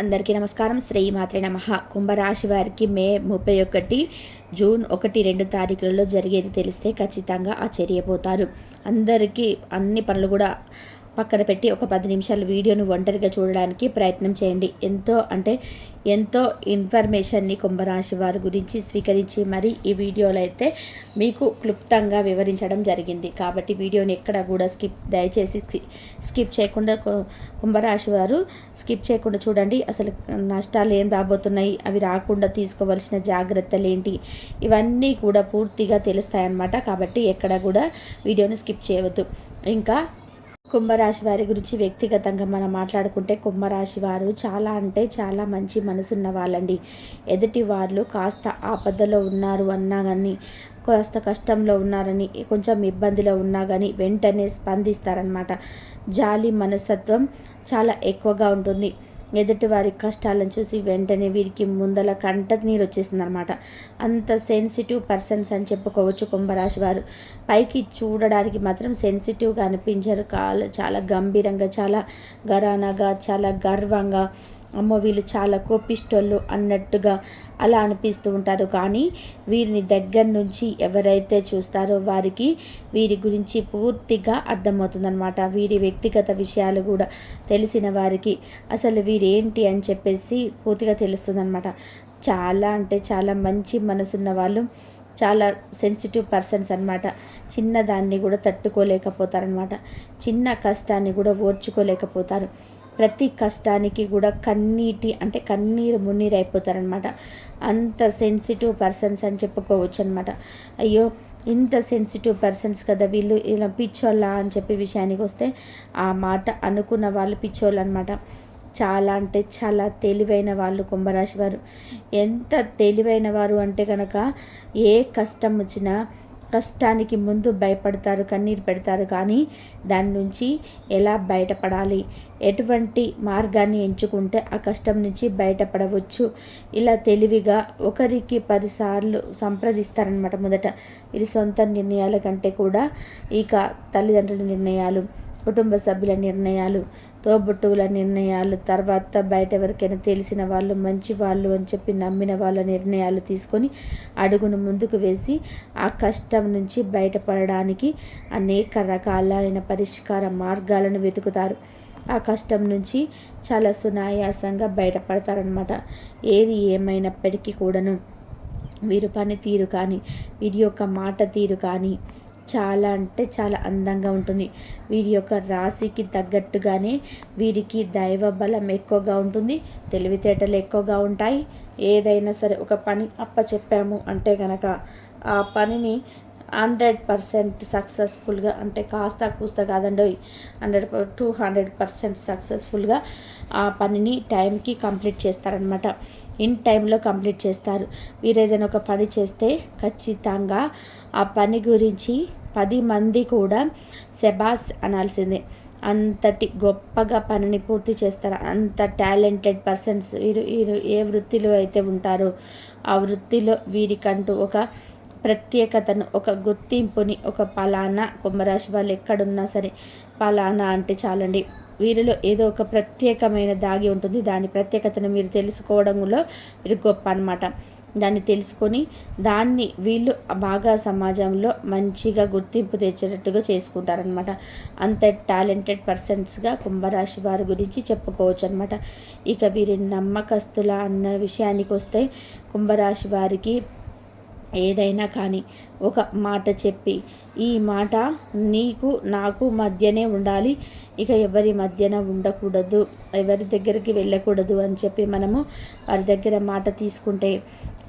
అందరికీ నమస్కారం. శ్రీ మాత్రే నమః. కుంభరాశి వారికి మే 31 జూన్ 1, 2 తారీఖులలో జరిగేది తెలిస్తే ఖచ్చితంగా ఆశ్చర్యపోతారు. అందరికీ అన్ని పనులు కూడా పక్కన పెట్టి ఒక 10 నిమిషాలు వీడియోను ఒంటరిగా చూడడానికి ప్రయత్నం చేయండి. ఎంతో ఇన్ఫర్మేషన్ని కుంభరాశి వారి గురించి స్వీకరించి మరి ఈ వీడియోలో అయితే మీకు క్లుప్తంగా వివరించడం జరిగింది. కాబట్టి వీడియోని ఎక్కడ కూడా దయచేసి స్కిప్ చేయకుండా కుంభరాశి వారు స్కిప్ చేయకుండా చూడండి. అసలు నష్టాలు ఏం రాబోతున్నాయి, అవి రాకుండా తీసుకోవాల్సిన జాగ్రత్తలు ఏంటి, ఇవన్నీ కూడా పూర్తిగా తెలుస్తాయన్నమాట. కాబట్టి ఎక్కడ కూడా వీడియోని స్కిప్ చేయవద్దు. ఇంకా కుంభరాశి వారి గురించి వ్యక్తిగతంగా మనం మాట్లాడుకుంటే కుంభరాశి వారు చాలా మంచి మనసున్న వాళ్ళండి. ఎదుటి వాళ్ళు కాస్త ఆపదలో ఉన్నారు అన్నా కానీ, కాస్త కష్టంలో ఉన్నారని, కొంచెం ఇబ్బందిలో ఉన్నా కానీ వెంటనే స్పందిస్తారనమాట. జాలి మనస్తత్వం చాలా ఎక్కువగా ఉంటుంది. ఎదుటి వారి కష్టాలను చూసి వెంటనే వీరికి ముందల కంట నీరు వచ్చేస్తుంది అనమాట. అంత సెన్సిటివ్ పర్సన్స్ అని చెప్పుకోవచ్చు కుంభరాశి వారు. పైకి చూడడానికి మాత్రం సెన్సిటివ్గా అనిపించరు. చాలా గంభీరంగా, చాలా ఘరానాగా, చాలా గర్వంగా, అమ్మో వీళ్ళు చాలా కోపిష్టోళ్ళు అన్నట్టుగా అలా అనిపిస్తూ ఉంటారు. కానీ వీరిని దగ్గర నుంచి ఎవరైతే చూస్తారో వారికి వీరి గురించి పూర్తిగా అర్థమవుతుందన్నమాట. వీరి వ్యక్తిగత విషయాలు కూడా తెలిసిన వారికి అసలు వీరేంటి అని చెప్పేసి పూర్తిగా తెలుస్తుందన్నమాట. చాలా మంచి మనసున్న వాళ్ళు, చాలా సెన్సిటివ్ పర్సన్స్ అనమాట. చిన్నదాన్ని కూడా తట్టుకోలేకపోతారనమాట. చిన్న కష్టాన్ని కూడా ఓర్చుకోలేకపోతారు. ప్రతి కష్టానికి కూడా కన్నీరు మున్నీరు అయిపోతారనమాట. అంత సెన్సిటివ్ పర్సన్స్ అని చెప్పుకోవచ్చు అనమాట. అయ్యో ఇంత సెన్సిటివ్ పర్సన్స్ కదా వీళ్ళు, ఇలా పిచ్చోళ్ళ అని చెప్పి విషయానికి వస్తే ఆ మాట అనుకున్న వాళ్ళు పిచ్చోళ్ళు అనమాట. చాలా తెలివైన వాళ్ళు కుంభరాశి వారు. ఎంత తెలివైన వారు అంటే కనుక ఏ కష్టం వచ్చినా కష్టానికి ముందు భయపడతారు, కన్నీరు పెడతారు. కానీ దాని నుంచి ఎలా బయటపడాలి, ఎటువంటి మార్గాన్ని ఎంచుకుంటే ఆ కష్టం నుంచి బయటపడవచ్చు, ఇలా తెలివిగా ఒకరికి 10 సార్లు సంప్రదిస్తారనమాట. మొదట వీరి సొంత నిర్ణయాల కంటే కూడా ఇక తల్లిదండ్రుల నిర్ణయాలు, కుటుంబ సభ్యుల నిర్ణయాలు, తోబుట్టువుల నిర్ణయాలు, తర్వాత బయట ఎవరికైనా తెలిసిన వాళ్ళు, మంచి వాళ్ళు అని చెప్పి నమ్మిన వాళ్ళ నిర్ణయాలు తీసుకొని అడుగును ముందుకు వేసి ఆ కష్టం నుంచి బయటపడడానికి అనేక రకాలైన పరిష్కార మార్గాలను వెతుకుతారు. ఆ కష్టం నుంచి చాలా సునాయాసంగా బయటపడతారనమాట. ఏది ఏమైనప్పటికీ కూడాను వీరి పనితీరు కానీ, వీరి యొక్క మాట తీరు కానీ చాలా అందంగా ఉంటుంది. వీరి యొక్క రాశికి తగ్గట్టుగానే వీరికి దైవ బలం ఎక్కువగా ఉంటుంది, తెలివితేటలు ఎక్కువగా ఉంటాయి. ఏదైనా సరే ఒక పని అప్పచెప్పాము అంటే కనుక ఆ పనిని 100% సక్సెస్ఫుల్గా, అంటే కాస్త కూస్త కాదండి, 200% సక్సెస్ఫుల్గా ఆ పనిని టైంకి కంప్లీట్ చేస్తారనమాట. ఇన్ టైంలో కంప్లీట్ చేస్తారు. వీరు ఏదైనా ఒక పని చేస్తే ఖచ్చితంగా ఆ పని గురించి 10 మంది కూడా శబాస్ అనాల్సిందే. అంతటి గొప్పగా పనిని పూర్తి చేస్తారు. అంత టాలెంటెడ్ పర్సన్స్ వీరు ఏ వృత్తిలో అయితే ఉంటారో ఆ వృత్తిలో వీరికంటూ ఒక ప్రత్యేకతను, ఒక గుర్తింపుని, ఒక పలానా కుంభరాశి వాళ్ళు ఎక్కడున్నా సరే పలానా అంటే చాలండి, వీరిలో ఏదో ఒక ప్రత్యేకమైన దాగి ఉంటుంది. దాని ప్రత్యేకతను మీరు తెలుసుకోవడంలో మీరు గొప్ప అనమాట. దాన్ని తెలుసుకొని దాన్ని వీళ్ళు బాగా సమాజంలో మంచిగా గుర్తింపు తెచ్చేటట్టుగా చేసుకుంటారనమాట. అంత టాలెంటెడ్ పర్సన్స్గా కుంభరాశి వారి గురించి చెప్పుకోవచ్చు అనమాట. ఇక వీరి నమ్మకస్తుల అన్న విషయానికి వస్తే కుంభరాశి వారికి ఏదైనా కానీ ఒక మాట చెప్పి, ఈ మాట నీకు నాకు మధ్యనే ఉండాలి, ఇక ఎవరి మధ్యన ఉండకూడదు, ఎవరి దగ్గరికి వెళ్ళకూడదు అని చెప్పి మనము వారి దగ్గర మాట తీసుకుంటే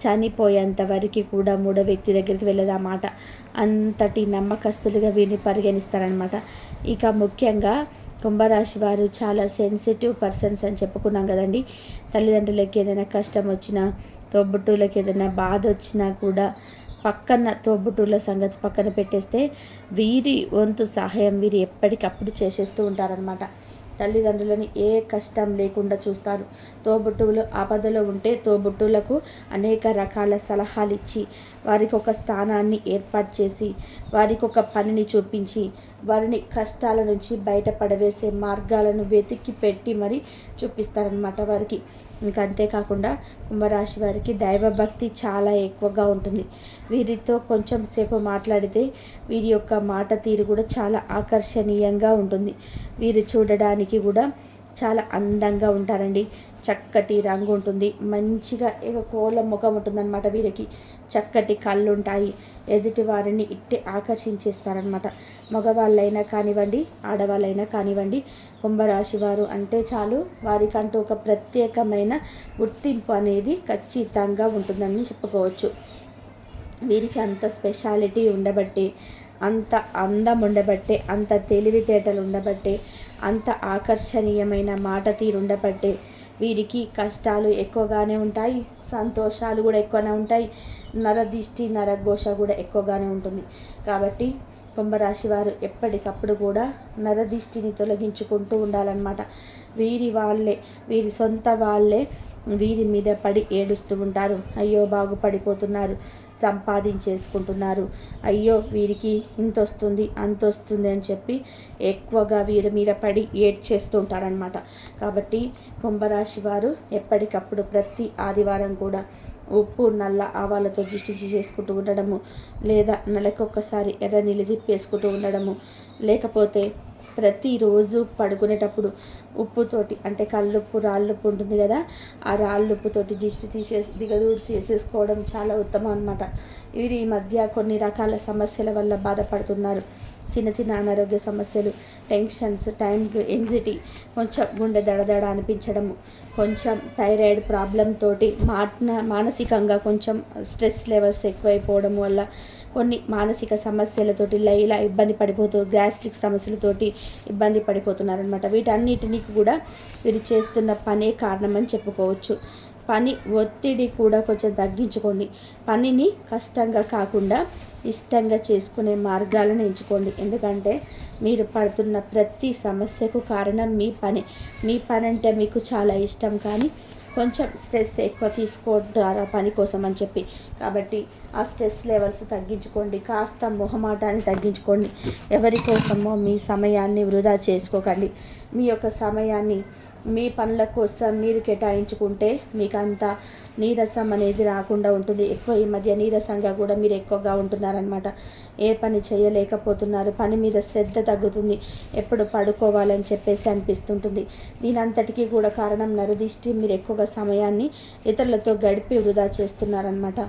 చనిపోయేంత వరకు కూడా మూడో వ్యక్తి దగ్గరికి వెళ్ళదు ఆ మాట. అంతటి నమ్మకస్తులుగా వీరిని పరిగణిస్తారనమాట. ఇక ముఖ్యంగా కుంభరాశి వారు చాలా సెన్సిటివ్ పర్సన్స్ అని చెప్పుకున్నాం కదండి. తల్లిదండ్రులకి ఏదైనా కష్టం వచ్చినా, తోబుట్టువులకి ఏదైనా బాధ వచ్చినా కూడా పక్కన తోబుట్టువుల సంగతి పక్కన పెట్టేస్తే వీరి వంతు సహాయం వీరు ఎప్పటికప్పుడు చేసేస్తూ ఉంటారనమాట. తల్లిదండ్రులని ఏ కష్టం లేకుండా చూస్తారు. తోబుట్టువులు ఆపదలో ఉంటే తోబుట్టువులకు అనేక రకాల సలహాలు ఇచ్చి వారికి ఒక స్థానాన్ని ఏర్పాటు చేసి వారికి ఒక పనిని చూపించి వారిని కష్టాల నుంచి బయటపడవేసే మార్గాలను వెతికి పెట్టి మరి చూపిస్తారనమాట వారికి. ఇంకా అంతేకాకుండా కుంభరాశి వారికి దైవభక్తి చాలా ఎక్కువగా ఉంటుంది. వీరితో కొంచెం సేపు మాట్లాడితే వీరి యొక్క మాట తీరు కూడా చాలా ఆకర్షణీయంగా ఉంటుంది. వీరు చూడడానికి కూడా చాలా అందంగా ఉంటారండి. చక్కటి రంగు ఉంటుంది, మంచిగా కోళ్ళ ముఖం ఉంటుందన్నమాట. వీరికి చక్కటి కళ్ళు ఉంటాయి. ఎదుటి వారిని ఇట్టే ఆకర్షించేస్తారనమాట. మగవాళ్ళైనా కానివ్వండి, ఆడవాళ్ళైనా కానివ్వండి, కుంభరాశి వారు అంటే చాలు వారికంటూ ఒక ప్రత్యేకమైన గుర్తింపు అనేది ఖచ్చితంగా ఉంటుందని చెప్పుకోవచ్చు. వీరికి అంత స్పెషాలిటీ ఉండబట్టే, అంత అందం ఉండబట్టే, అంత తెలివితేటలు ఉండబట్టే, అంత ఆకర్షణీయమైన మాట తీరు ఉండబట్టే వీరికి కష్టాలు ఎక్కువగానే ఉంటాయి, సంతోషాలు కూడా ఎక్కువనే ఉంటాయి, నరదిష్టి నరఘోష కూడా ఎక్కువగానే ఉంటుంది. కాబట్టి కుంభరాశి వారు ఎప్పటికప్పుడు కూడా నరదిష్టిని తొలగించుకుంటూ ఉండాలన్నమాట. వీరి సొంత వాళ్ళే వీరి మీద పడి ఏడుస్తూ ఉంటారు. అయ్యో బాగుపడిపోతున్నారు, సంపాదించేసుకుంటున్నారు, అయ్యో వీరికి ఇంత వస్తుంది అంత వస్తుంది అని చెప్పి ఎక్కువగా వీరి మీద పడి ఏడ్చేస్తూ ఉంటారనమాట. కాబట్టి కుంభరాశి వారు ఎప్పటికప్పుడు ప్రతి ఆదివారం కూడా ఉప్పు నల్ల ఆవాలతో దిష్టి చేసుకుంటూ ఉండడము, లేదా నెలకొక్కసారి ఎర్ర నీళ్ళు తిప్పేసుకుంటూ ఉండడము, లేకపోతే ప్రతిరోజు పడుకునేటప్పుడు ఉప్పుతోటి అంటే కల్లుప్పు రాళ్ళుప్పు ఉంటుంది కదా, ఆ రాళ్ళుప్పుతోటి దిష్టి దిగదూడ్చి చేసేసుకోవడం చాలా ఉత్తమం అనమాట. వీరు ఈ మధ్య కొన్ని రకాల సమస్యల వల్ల బాధపడుతున్నారు. చిన్న చిన్న అనారోగ్య సమస్యలు, టెన్షన్స్, యాంగ్జైటీ, కొంచెం గుండె దడదడ అనిపించడము, కొంచెం థైరాయిడ్ ప్రాబ్లం తోటి మానసికంగా కొంచెం స్ట్రెస్ లెవెల్స్ ఎక్కువైపోవడం వల్ల కొన్ని మానసిక సమస్యలతోటి ఇలా ఇబ్బంది పడిపోతూ గ్యాస్ట్రిక్ సమస్యలతోటి ఇబ్బంది పడిపోతున్నారనమాట. వీటన్నిటినీ కూడా వీరు చేస్తున్న పనే కారణమని చెప్పుకోవచ్చు. పని ఒత్తిడి కూడా కొంచెం తగ్గించుకోండి. పనిని కష్టంగా కాకుండా ఇష్టంగా చేసుకునే మార్గాలను ఎంచుకోండి. ఎందుకంటే మీరు పడుతున్న ప్రతి సమస్యకు కారణం మీ పని. మీ పని అంటే మీకు చాలా ఇష్టం, కానీ కొంచెం స్ట్రెస్ ఎక్కువ తీసుకోవద్దు పని కోసం అని చెప్పి. కాబట్టి ఆ స్ట్రెస్ లెవెల్స్ తగ్గించుకోండి, కాస్త మొహమాటాన్ని తగ్గించుకోండి. ఎవరి కోసమో మీ సమయాన్ని వృధా చేసుకోకండి. మీ యొక్క సమయాన్ని మీ పనుల కోసం మీరు కేటాయించుకుంటే మీకు అంత నీరసం అనేది రాకుండా ఉంటుంది. ఎక్కువ ఈ మధ్య నీరసంగా కూడా మీరు ఎక్కువగా ఉంటున్నారనమాట. ఏ పని చేయలేకపోతున్నారు, పని మీద శ్రద్ధ తగ్గుతుంది, ఎప్పుడు పడుకోవాలని చెప్పేసి అనిపిస్తుంటుంది. దీనంతటికీ కూడా కారణం నరదిష్టి. మీరు ఎక్కువగా సమయాన్ని ఇతరులతో గడిపి వృధా చేస్తున్నారనమాట.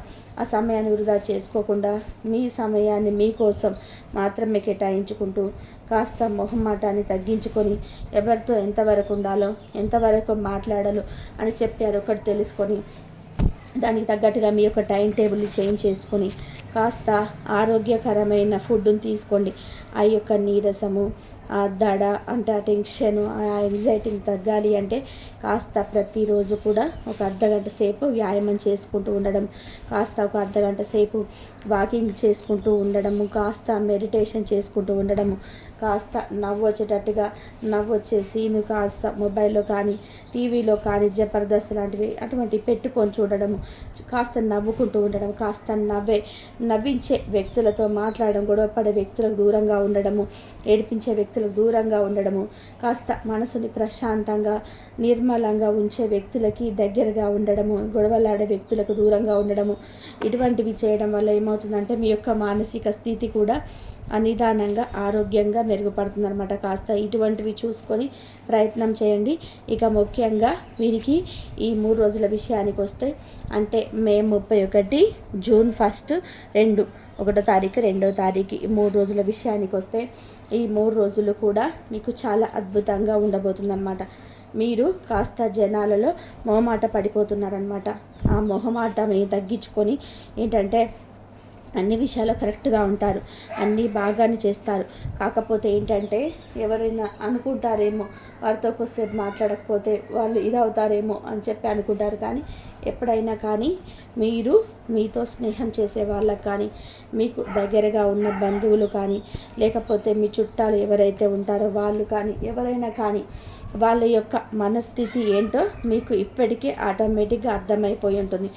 ఆ సమయాన్ని వృధా చేసుకోకుండా మీ సమయాన్ని మీకోసం మాత్రమే కేటాయించుకుంటూ కాస్త మొహమాటాన్ని తగ్గించుకొని ఎవరితో ఎంతవరకు ఉండాలో, ఎంతవరకు మాట్లాడాలో అని చెప్పి అదొకటి తెలుసుకొని దానికి తగ్గట్టుగా మీ యొక్క టైం టేబుల్ని చేంజ్ చేసుకొని కాస్త ఆరోగ్యకరమైన ఫుడ్ని తీసుకోండి. ఆ యొక్క నీరసము, ఆ దడ అంటే ఆ టెన్షన్, ఆ యాంగ్జైటీని తగ్గాలి అంటే కాస్త ప్రతిరోజు కూడా ఒక అర్ధగంట సేపు వ్యాయామం చేసుకుంటూ ఉండడం, కాస్త ఒక అర్ధగంట సేపు వాకింగ్ చేసుకుంటూ ఉండడము, కాస్త మెడిటేషన్ చేసుకుంటూ ఉండడము, కాస్త నవ్వు వచ్చేటట్టుగా నవ్వు వచ్చే సీను కాస్త మొబైల్లో కానీ టీవీలో కానీ జబర్దస్త్ లాంటివి అటువంటి పెట్టుకొని చూడడము, కాస్త నవ్వుకుంటూ ఉండడం, కాస్త నవ్వించే వ్యక్తులతో మాట్లాడడం, గొడవపడే వ్యక్తులకు దూరంగా ఉండడము, ఏడిపించే వ్యక్తులకు దూరంగా ఉండడము, కాస్త మనసుని ప్రశాంతంగా నిర్మలంగా ఉంచే వ్యక్తులకి దగ్గరగా ఉండడము, గొడవలాడే వ్యక్తులకు దూరంగా ఉండడము, ఇటువంటివి చేయడం వల్ల ఏమవుతుందంటే మీ యొక్క మానసిక స్థితి కూడా నిదానంగా ఆరోగ్యంగా మెరుగుపడుతుందన్నమాట. కాస్త ఇటువంటివి చూసుకొని ప్రయత్నం చేయండి. ఇక ముఖ్యంగా వీరికి ఈ 3 రోజుల విషయానికి వస్తే అంటే మే 31, జూన్ 1, 1వ తారీఖు 2వ తారీఖు ఈ 3 రోజుల విషయానికి వస్తే ఈ 3 రోజులు కూడా మీకు చాలా అద్భుతంగా ఉండబోతుందన్నమాట. మీరు కాస్త జనాలలో మొహమాట పడిపోతున్నారనమాట. ఆ మొహమాటని తగ్గించుకొని ఏంటంటే అన్ని విషయాలు కరెక్ట్గా ఉంటారు, అన్నీ బాగానే చేస్తారు. కాకపోతే ఏంటంటే ఎవరైనా అనుకుంటారేమో వారితో కొద్దిసేపు మాట్లాడకపోతే వాళ్ళు ఇదవుతారేమో అని చెప్పి అనుకుంటారు. కానీ ఎప్పుడైనా కానీ మీరు మీతో స్నేహం చేసే వాళ్ళకి కానీ, మీకు దగ్గరగా ఉన్న బంధువులు కానీ, లేకపోతే మీ చుట్టాలు ఎవరైతే ఉంటారో వాళ్ళు కానీ, ఎవరైనా కానీ వాళ్ళ యొక్క మనస్థితి ఏంటో మీకు ఇప్పటికే ఆటోమేటిక్గా అర్థమైపోయి ఉంటుంది.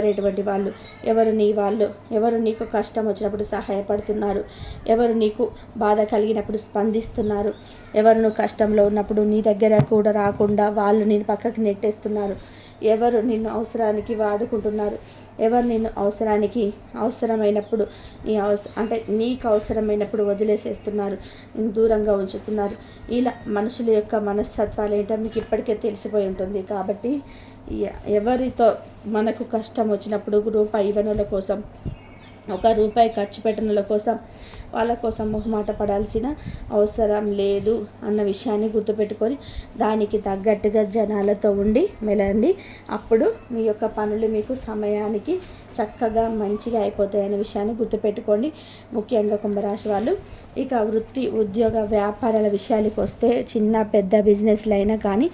ఎటువంటి వాళ్ళు, ఎవరు నీ వాళ్ళు, ఎవరు నీకు కష్టం వచ్చినప్పుడు సహాయపడుతున్నారు, ఎవరు నీకు బాధ కలిగినప్పుడు స్పందిస్తున్నారు, ఎవరు నువ్వు కష్టంలో ఉన్నప్పుడు నీ దగ్గర కూడా రాకుండా వాళ్ళు నేను పక్కకి నెట్టేస్తున్నారు, ఎవరు నిన్ను అవసరానికి వాడుకుంటున్నారు, ఎవరు నిన్ను అవసరమైనప్పుడు అంటే నీకు అవసరమైనప్పుడు వదిలేసేస్తున్నారు, దూరంగా ఉంచుతున్నారు. ఇలా మనుషుల యొక్క మనస్తత్వాలు ఏంటో మీకు ఇప్పటికే తెలిసిపోయి ఉంటుంది. కాబట్టి ఎవరితో మనకు కష్టం వచ్చినప్పుడు రూపాయి ఇవ్వనుల కోసం, ₹1 ఖర్చు పెట్టనుల కోసం, వాళ్ళ కోసం మొహమాట పడాల్సిన అవసరం లేదు అన్న విషయాన్ని గుర్తుపెట్టుకొని దానికి తగ్గట్టుగా జనాలతో ఉండి మెలండి. అప్పుడు మీ యొక్క పనులు మీకు సమయానికి చక్కగా మంచిగా అయిపోతాయి అనే విషయాన్ని గుర్తుపెట్టుకోండి. ముఖ్యంగా కుంభరాశి వాళ్ళు ఇక వృత్తి, ఉద్యోగ, వ్యాపారాల విషయాలకు వస్తే చిన్న పెద్ద బిజినెస్లు అయినా కానీ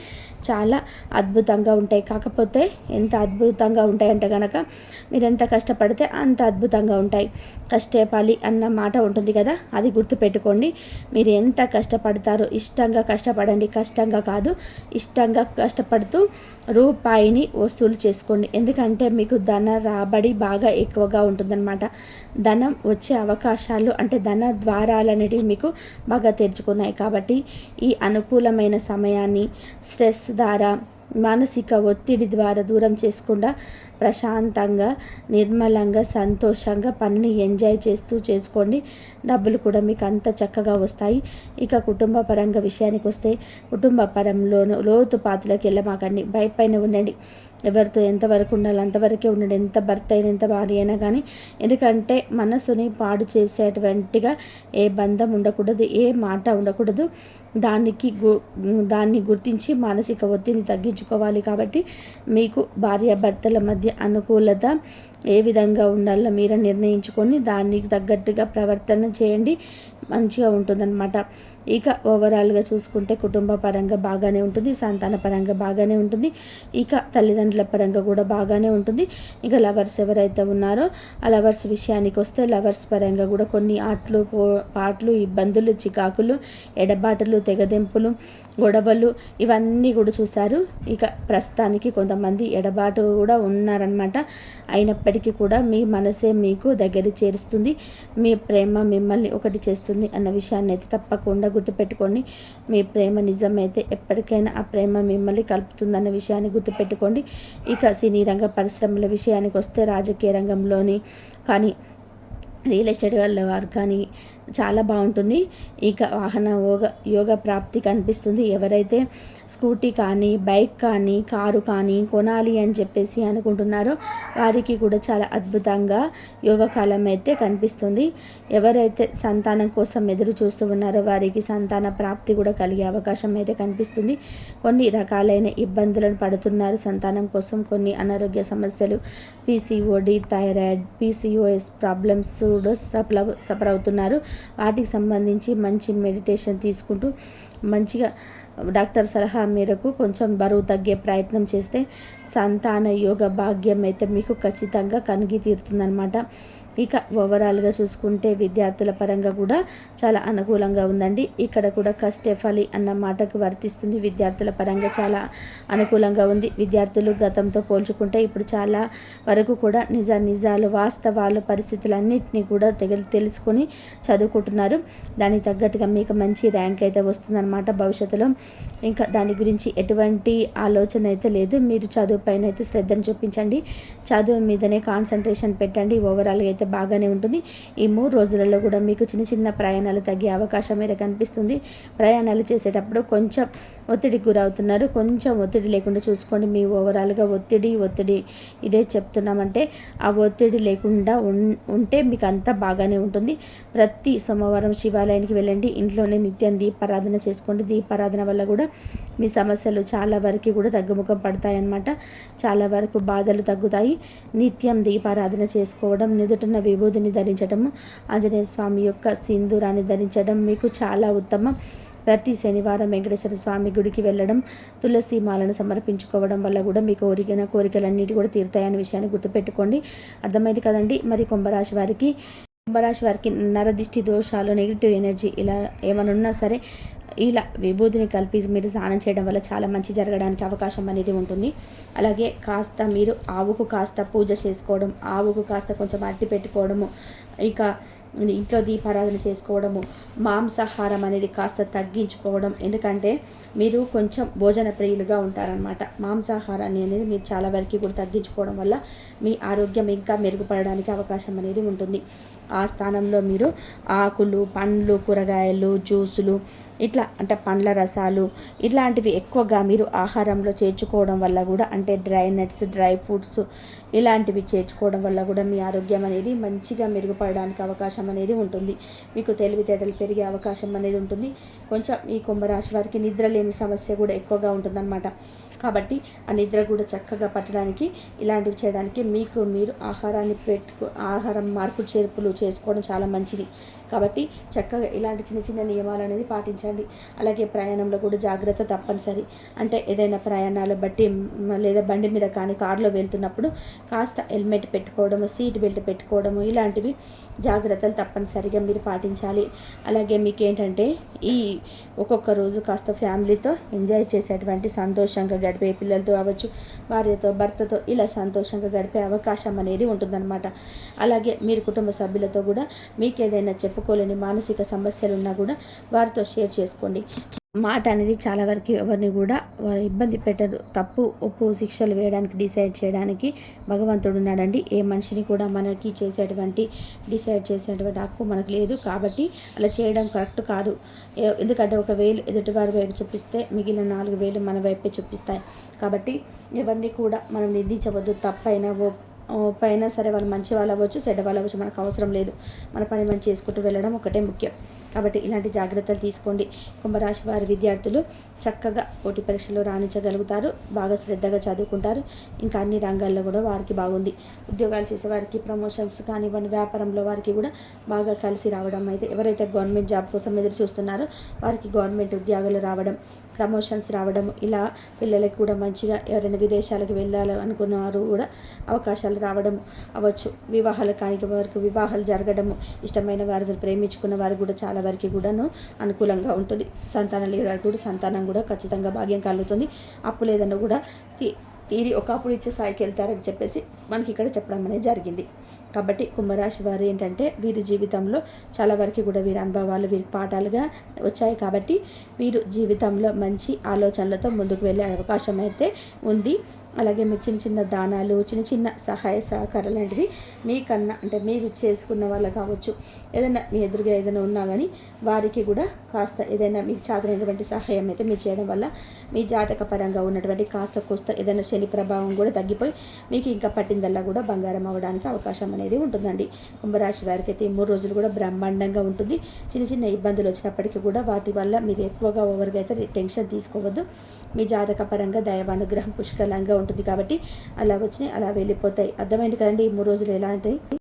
చాలా అద్భుతంగా ఉంటాయి. కాకపోతే ఎంత అద్భుతంగా ఉంటాయంటే కనుక మీరు ఎంత కష్టపడితే అంత అద్భుతంగా ఉంటాయి. కష్టపాలి అన్న మాట ఉంటుంది కదా, అది గుర్తుపెట్టుకోండి. మీరు ఎంత కష్టపడతారో ఇష్టంగా కష్టపడండి, కష్టంగా కాదు, ఇష్టంగా కష్టపడుతూ రూపాయిని వసూలు చేసుకోండి. ఎందుకంటే మీకు ధన రాబడి బాగా ఎక్కువగా ఉంటుందన్నమాట. ధనం వచ్చే అవకాశాలు అంటే ధన ద్వారాలు అనేటివి మీకు బాగా తెరుచుకున్నాయి. కాబట్టి ఈ అనుకూలమైన సమయాన్ని స్ట్రెస్ ద్వారా, మానసిక ఒత్తిడి ద్వారా దూరం చేసుకుండా ప్రశాంతంగా, నిర్మలంగా, సంతోషంగా పనిని ఎంజాయ్ చేస్తూ చేసుకోండి. డబ్బులు కూడా మీకు అంత చక్కగా వస్తాయి. ఇక కుటుంబ పరంగా విషయానికి వస్తే కుటుంబ పరంలోనూ లోతుపాతులకు వెళ్ళమాకండి, పైన ఉండండి. ఎవరితో ఎంతవరకు ఉండాలి అంతవరకే ఉండండి, ఎంత భర్త అయినా ఎంత భార్య అయినా కానీ. ఎందుకంటే మనసుని పాడు చేసేటువంటిగా ఏ బంధం ఉండకూడదు, ఏ మాట ఉండకూడదు. దాన్ని గుర్తించి మానసిక ఒత్తిడిని తగ్గించుకోవాలి. కాబట్టి మీకు భార్యాభర్తల మధ్య అనుకూలత ఏ విధంగా ఉండాలో మీరే నిర్ణయించుకొని దానికి తగ్గట్టుగా ప్రవర్తన చేయండి, మంచిగా ఉంటుందన్నమాట. ఇక ఓవరాల్గా చూసుకుంటే కుటుంబ పరంగా బాగానే ఉంటుంది, సంతాన పరంగా బాగానే ఉంటుంది, ఇక తల్లిదండ్రుల పరంగా కూడా బాగానే ఉంటుంది. ఇక లవర్స్ ఎవరైతే ఉన్నారో ఆ లవర్స్ విషయానికి వస్తే లవర్స్ పరంగా కూడా కొన్ని పాటలు, ఇబ్బందులు, చికాకులు, ఎడబాటులు, తెగదెంపులు, గొడవలు ఇవన్నీ కూడా చూశారు. ఇక ప్రస్తుతానికి కొంతమంది ఎడబాటు కూడా ఉన్నారనమాట. అయినప్పటికీ కూడా మీ మనసే మీకు దగ్గర చేరుస్తుంది, మీ ప్రేమ మిమ్మల్ని ఒకటి చేస్తుంది అన్న విషయాన్ని అయితే తప్పకుండా గుర్తుపెట్టుకోండి. మీ ప్రేమ నిజమైతే ఎప్పటికైనా ఆ ప్రేమ మిమ్మల్ని కలుపుతుందన్న విషయాన్ని గుర్తుపెట్టుకోండి. ఇక సినీ రంగ పరిశ్రమల విషయానికి వస్తే రాజకీయ రంగంలోని కానీ, రియల్ ఎస్టేట్ వాళ్ళ వారు కానీ చాలా బాగుంటుంది. ఇక వాహన యోగ ప్రాప్తి కనిపిస్తుంది. ఎవరైతే స్కూటీ కానీ, బైక్ కానీ, కారు కానీ కొనాలి అని చెప్పేసి అనుకుంటున్నారో వారికి కూడా చాలా అద్భుతంగా యోగకాలం అయితే కనిపిస్తుంది. ఎవరైతే సంతానం కోసం ఎదురు చూస్తూ ఉన్నారో వారికి సంతాన ప్రాప్తి కూడా కలిగే అవకాశం అయితే కనిపిస్తుంది. కొన్ని రకాలైన ఇబ్బందులను పడుతున్నారు సంతానం కోసం. కొన్ని అనారోగ్య సమస్యలు, PCOD, థైరాయిడ్, PCOS ప్రాబ్లమ్స్ కూడా సఫర్ అవుతున్నారు. వాటికి సంబంధించి మంచి మెడిటేషన్ తీసుకుంటూ మంచిగా డాక్టర్ సలహా మేరకు కొంచెం బరువు తగ్గే ప్రయత్నం చేస్తే సంతాన యోగ భాగ్యం అయితే మీకు ఖచ్చితంగా కలిగి తీరుతుందన్నమాట. ఇక ఓవరాల్గా చూసుకుంటే విద్యార్థుల పరంగా కూడా చాలా అనుకూలంగా ఉందండి. ఇక్కడ కూడా కష్టఫలి అన్న మాటకు వర్తిస్తుంది. విద్యార్థుల పరంగా చాలా అనుకూలంగా ఉంది. విద్యార్థులు గతంతో పోల్చుకుంటే ఇప్పుడు చాలా వరకు కూడా నిజాలు, వాస్తవాలు, పరిస్థితులన్నింటినీ కూడా తెలుసుకొని చదువుకుంటున్నారు. దానికి తగ్గట్టుగా మీకు మంచి ర్యాంక్ అయితే వస్తుందన్నమాట భవిష్యత్తులో. ఇంకా దాని గురించి ఎటువంటి ఆలోచన అయితే లేదు. మీరు చదువు పైన అయితే శ్రద్ధను చూపించండి, చదువు మీదనే కాన్సన్ట్రేషన్ పెట్టండి. ఓవరాల్గా అయితే బాగానే ఉంటుంది. ఈ 3 రోజులలో కూడా మీకు చిన్న ప్రయాణాలు తగ్గే అవకాశం అయితే కనిపిస్తుంది. ప్రయాణాలు చేసేటప్పుడు కొంచెం ఒత్తిడికి గురవుతున్నారు, కొంచెం ఒత్తిడి లేకుండా చూసుకోండి. మీ ఓవరాల్గా ఒత్తిడి ఇదే చెప్తున్నామంటే ఆ ఒత్తిడి లేకుండా ఉంటే మీకు అంతా బాగానే ఉంటుంది. ప్రతి సోమవారం శివాలయానికి వెళ్ళండి, ఇంట్లోనే నిత్యం దీపారాధన చేసుకోండి. దీపారాధన వల్ల కూడా మీ సమస్యలు చాలా వరకు కూడా తగ్గుముఖం పడతాయన్నమాట. చాలా వరకు బాధలు తగ్గుతాయి. నిత్యం దీపారాధన చేసుకోవడం, నుదుటిన విభూతిని ధరించడము, ఆంజనేయ స్వామి యొక్క సింధూరాన్ని ధరించడం మీకు చాలా ఉత్తమం. ప్రతి శనివారం వెంకటేశ్వర స్వామి గుడికి వెళ్ళడం, తులసి మాలను సమర్పించుకోవడం వల్ల కూడా మీకు కోరికలన్నిటి కూడా తీరుతాయనే విషయాన్ని గుర్తుపెట్టుకోండి. అర్థమైంది కదండి. మరి కుంభరాశి వారికి నరదిష్టి దోషాలు, నెగిటివ్ ఎనర్జీ ఇలా ఏమైనా ఉన్నా సరే ఇలా విభూతిని కలిపి మీరు స్నానం చేయడం వల్ల చాలా మంచి జరగడానికి అవకాశం అనేది ఉంటుంది. అలాగే కాస్త మీరు ఆవుకు కాస్త పూజ చేసుకోవడం, ఆవుకు కాస్త కొంచెం అరటి పెట్టుకోవడము, ఇక ఇంట్లో దీపారాధన చేసుకోవడము, మాంసాహారం అనేది కాస్త తగ్గించుకోవడం. ఎందుకంటే మీరు కొంచెం భోజన ప్రియులుగా ఉంటారనమాట. మాంసాహారాన్ని అనేది మీరు చాలా వరకు కూడా తగ్గించుకోవడం వల్ల మీ ఆరోగ్యం ఇంకా మెరుగుపడడానికి అవకాశం అనేది ఉంటుంది. ఆ స్థానంలో మీరు ఆకులు, పండ్లు, కూరగాయలు, జ్యూసులు ఇట్లా అంటే పండ్ల రసాలు ఇట్లాంటివి ఎక్కువగా మీరు ఆహారంలో చేర్చుకోవడం వల్ల కూడా, అంటే డ్రై నట్స్, డ్రై ఫ్రూట్స్ ఇలాంటివి చేర్చుకోవడం వల్ల కూడా మీ ఆరోగ్యం అనేది మంచిగా మెరుగుపడడానికి అవకాశం అనేది ఉంటుంది. మీకు తెలివితేటలు పెరిగే అవకాశం అనేది ఉంటుంది. కొంచెం ఈ కుంభరాశి వారికి నిద్ర లేని సమస్య కూడా ఎక్కువగా ఉంటుందన్నమాట. కాబట్టి ఆ నిద్ర కూడా చక్కగా పట్టడానికి, ఇలాంటివి చేయడానికి మీకు మీరు ఆహారం మార్పు చేర్పులు చేసుకోవడం చాలా మంచిది. కాబట్టి చక్కగా ఇలాంటి చిన్న చిన్న నియమాలు అనేది పాటించండి. అలాగే ప్రయాణంలో కూడా జాగ్రత్త తప్పనిసరి. అంటే ఏదైనా ప్రయాణాలు బట్టి లేదా బండి మీద కానీ కారులో వెళ్తున్నప్పుడు కాస్త హెల్మెట్ పెట్టుకోవడము, సీట్ బెల్ట్ పెట్టుకోవడము ఇలాంటివి జాగ్రత్తలు తప్పనిసరిగా మీరు పాటించాలి. అలాగే మీకు ఏంటంటే ఈ ఒక్కొక్క రోజు కాస్త ఫ్యామిలీతో ఎంజాయ్ చేసేటువంటి సంతోషంగా గడిపే, పిల్లలతో అవ్వచ్చు, భార్యతో, భర్తతో ఇలా సంతోషంగా గడిపే అవకాశం అనేది ఉంటుందన్నమాట. అలాగే మీరు కుటుంబ సభ్యులతో కూడా మీకు ఏదైనా చెప్పుకోలేని మానసిక సమస్యలు ఉన్నా కూడా వారితో షేర్ చేసుకోండి. మాట అనేది చాలా వరకు ఎవరిని కూడా వారు ఇబ్బంది పెట్టదు. తప్పు ఒప్పు శిక్షలు వేయడానికి, డిసైడ్ చేయడానికి భగవంతుడు ఉన్నాడండి. ఏ మనిషిని కూడా మనకి డిసైడ్ చేసేటువంటి హక్కు మనకు లేదు. కాబట్టి అలా చేయడం కరెక్ట్ కాదు. ఎందుకంటే ఒక వేలు ఎదుటివారి వైపు చూపిస్తే మిగిలిన 4 వేలు మన వైపే చూపిస్తాయి. కాబట్టి ఎవరిని కూడా మనం నిందించవద్దు. తప్పైనా పైన సరే వాళ్ళు మంచి వాళ్ళు అవ్వచ్చు, చెడ్డ వాళ్ళు అవ్వచ్చు, మనకు అవసరం లేదు. మన పని మనం చేసుకుంటూ వెళ్ళడం ఒకటే ముఖ్యం. కాబట్టి ఇలాంటి జాగ్రత్తలు తీసుకోండి. కుంభరాశి వారి విద్యార్థులు చక్కగా పోటీ పరీక్షలో రాణించగలుగుతారు. బాగా శ్రద్ధగా చదువుకుంటారు. ఇంకా అన్ని రంగాల్లో కూడా వారికి బాగుంది. ఉద్యోగాలు చేసే వారికి ప్రమోషన్స్ కానివ్వండి, వ్యాపారంలో వారికి కూడా బాగా కలిసి రావడం, అయితే ఎవరైతే గవర్నమెంట్ జాబ్ కోసం ఎదురు చూస్తున్నారో వారికి గవర్నమెంట్ ఉద్యోగాలు రావడం, ప్రమోషన్స్ రావడం, ఇలా పిల్లలకి కూడా మంచిగా ఎవరైనా విదేశాలకు వెళ్ళాలి అనుకున్నారు కూడా అవకాశాలు రావడం అవ్వచ్చు. వివాహాలు కాని వరకు వివాహాలు జరగడము, ఇష్టమైన వారితో ప్రేమించుకున్న వారు కూడా చాలా వరకు కూడాను అనుకూలంగా ఉంటుంది. సంతానం లేని వారికి కూడా సంతానం కూడా ఖచ్చితంగా భాగ్యం కలుగుతుంది. అప్పు లేదన్నా కూడా తీరి ఒక అప్పుడు ఇచ్చే స్థాయికి వెళ్తారని చెప్పేసి మనకి ఇక్కడ చెప్పడం అనేది జరిగింది. కాబట్టి కుంభరాశి వారు ఏంటంటే వీరి జీవితంలో చాలా వరకు కూడా వీరి అనుభవాలు వీరి పాఠాలుగా వచ్చాయి. కాబట్టి వీరు జీవితంలో మంచి ఆలోచనలతో ముందుకు వెళ్ళే అవకాశం అయితే ఉంది. అలాగే మీరు చిన్న చిన్న దానాలు, చిన్న చిన్న సహాయ సహకారాలు లాంటివి మీకన్నా అంటే మీరు చేసుకున్న వాళ్ళు కావచ్చు, ఏదైనా మీ ఎదురుగా ఏదైనా ఉన్నా కానీ వారికి కూడా కాస్త ఏదైనా మీకు చాదైనటువంటి సహాయం అయితే మీరు చేయడం వల్ల మీ జాతక పరంగా ఉన్నటువంటి కాస్త కోస్త ఏదైనా శని ప్రభావం కూడా తగ్గిపోయి మీకు ఇంకా పట్టిందల్లా కూడా బంగారం అవ్వడానికి అవకాశం అనేది ఉంటుందండి. కుంభరాశి వారికి అయితే 3 రోజులు కూడా బ్రహ్మాండంగా ఉంటుంది. చిన్న చిన్న ఇబ్బందులు వచ్చినప్పటికీ కూడా వాటి వల్ల మీరు ఎక్కువగా ఓవర్గా అయితే టెన్షన్ తీసుకోవద్దు. మీ జాతక పరంగా దైవానుగ్రహం పుష్కలంగా ఉంటుంది. కాబట్టి అలా వచ్చినాయి అలా వెళ్ళిపోతాయి. అర్థమైంది కదండి ఈ 3 రోజులు ఎలాంటి